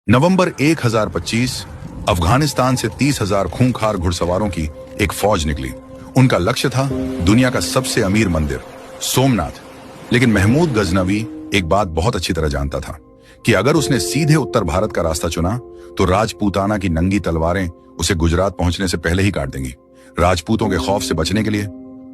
नवंबर 1025 अफगानिस्तान से 30,000 खूंखार घुड़सवारों की एक फौज निकली। उनका लक्ष्य था दुनिया का सबसे अमीर मंदिर सोमनाथ। लेकिन महमूद गजनवी एक बात बहुत अच्छी तरह जानता था कि अगर उसने सीधे उत्तर भारत का रास्ता चुना तो राजपूताना की नंगी तलवारें उसे गुजरात पहुंचने से पहले ही काट देंगी। राजपूतों के खौफ से बचने के लिए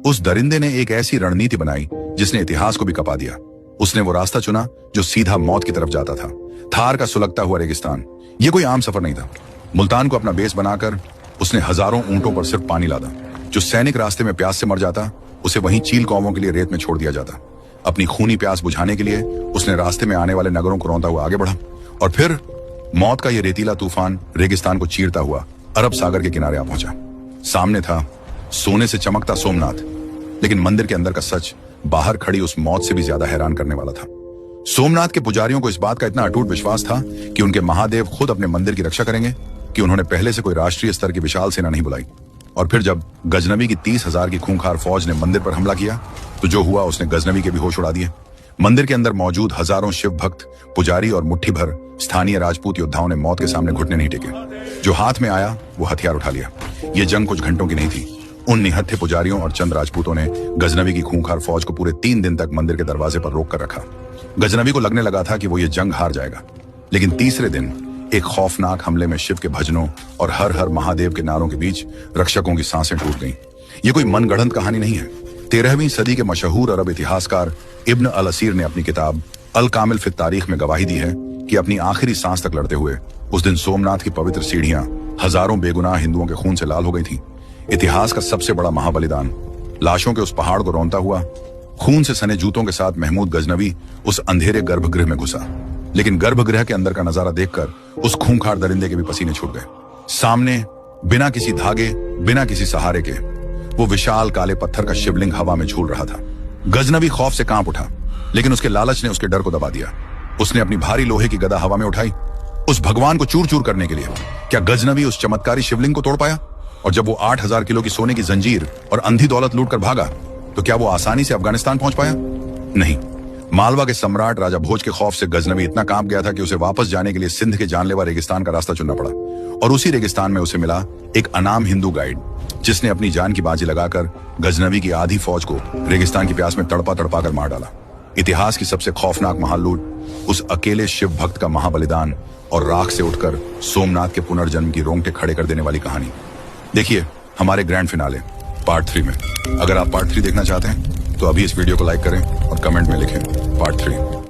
उस दरिंदे ने एक ऐसी रणनीति बनाई जिसने इतिहास को भी कपा दिया। उसने वो रास्ता चुना जो सीधा मौत की तरफ जाता था। थार का सुलगता हुआ रेगिस्तान। ये कोई आम सफर नहीं था। मुल्तान को अपना बेस बनाकर उसने हजारों ऊंटों पर सिर्फ पानी लादा। जो सैनिक रास्ते में प्यास से मर जाता उसे वहीं चील कौवों के लिए रेत में छोड़ दिया जाता। अपनी खूनी प्यास बुझाने के लिए उसने रास्ते में आने वाले नगरों को रौंदता हुआ आगे बढ़ा। और फिर मौत का यह रेतीला तूफान रेगिस्तान को चीरता हुआ अरब सागर के किनारे आ पहुंचा। सामने था सोने से चमकता सोमनाथ, लेकिन मंदिर के अंदर का सच बाहर खड़ी उस मौत से भी ज्यादा हैरान करने वाला था। सोमनाथ के पुजारियों को इस बात का इतना अटूट विश्वास था कि उनके महादेव खुद अपने मंदिर की रक्षा करेंगे कि उन्होंने पहले से कोई राष्ट्रीय स्तर की विशाल सेना नहीं बुलाई। और फिर जब गजनवी की 30,000 की खूंखार फौज ने मंदिर पर हमला किया तो जो हुआ उसने गजनवी के भी होश उड़ा दिए। मंदिर के अंदर मौजूद हजारों शिव भक्त, पुजारी और मुट्ठी भर स्थानीय राजपूत योद्धाओं ने मौत के सामने घुटने नहीं टेके। जो हाथ में आया वो हथियार उठा लिया। ये जंग कुछ घंटों की नहीं थी। उन निहत्थे पुजारियों और चंद राजपूतों ने गजनवी की खूंखार फौज को पूरे 3 दिन तक मंदिर के दरवाजे पर रोक कर रखा। गजनवी को लगने लगा था कि वो ये जंग हार जाएगा, लेकिन तीसरे दिन एक खौफनाक हमले में शिव के भजनों और हर हर महादेव के नारों के बीच रक्षकों की सांसें टूट गईं। ये कोई मनगढ़ंत कहानी नहीं है। 13वीं सदी के मशहूर अरब इतिहासकार इब्न अल असीर ने अपनी किताब अल कामिल फित तारीख में गवाही दी है कि अपनी आखिरी सांस तक लड़ते हुए उस दिन सोमनाथ की पवित्र सीढ़ियां हजारों बेगुनाह हिंदुओं के खून से लाल हो गई थी। इतिहास का सबसे बड़ा महाबलिदान। लाशों के उस पहाड़ को रौंदता हुआ खून से सने जूतों के साथ महमूद गजनवी उस अंधेरे गर्भगृह में घुसा। लेकिन गर्भगृह के अंदर का नजारा देखकर उस खूंखार दरिंदे के भी पसीने छूट गए। सामने बिना किसी धागे, बिना किसी सहारे के वो विशाल काले पत्थर का शिवलिंग हवा में झूल रहा था। गजनवी खौफ से कांप उठा, लेकिन उसके लालच ने उसके डर को दबा दिया। उसने अपनी भारी लोहे की गदा हवा में उठाई उस भगवान को चूर चूर करने के लिए। क्या गजनवी उस चमत्कारी शिवलिंग को तोड़ पाया? और जब वो 8,000 किलो की सोने की जंजीर और अंधी दौलत लूट कर भागा तो क्या वो आसानी से अफगानिस्तान पहुंच पाया? नहीं। मालवा के सम्राट राजा भोज के खौफ से गजनवी इतना कांप गया था कि उसे वापस जाने के लिए सिंध के जानलेवा रेगिस्तान का रास्ता चुनना पड़ा। और उसी रेगिस्तान में उसे मिला एक अनाम हिंदू गाइड, जिसने अपनी जान की बाजी लगाकर गजनवी की आधी फौज को रेगिस्तान की प्यास में तड़पा तड़पा कर मार डाला। इतिहास की सबसे खौफनाक महालूट, उस अकेले शिव भक्त का महाबलिदान और राख से उठकर सोमनाथ के पुनर्जन्म की रोंगटे खड़े कर देने वाली कहानी देखिए हमारे ग्रैंड फिनाले पार्ट 3 में। अगर आप पार्ट 3 देखना चाहते हैं तो अभी इस वीडियो को लाइक करें और कमेंट में लिखें पार्ट 3।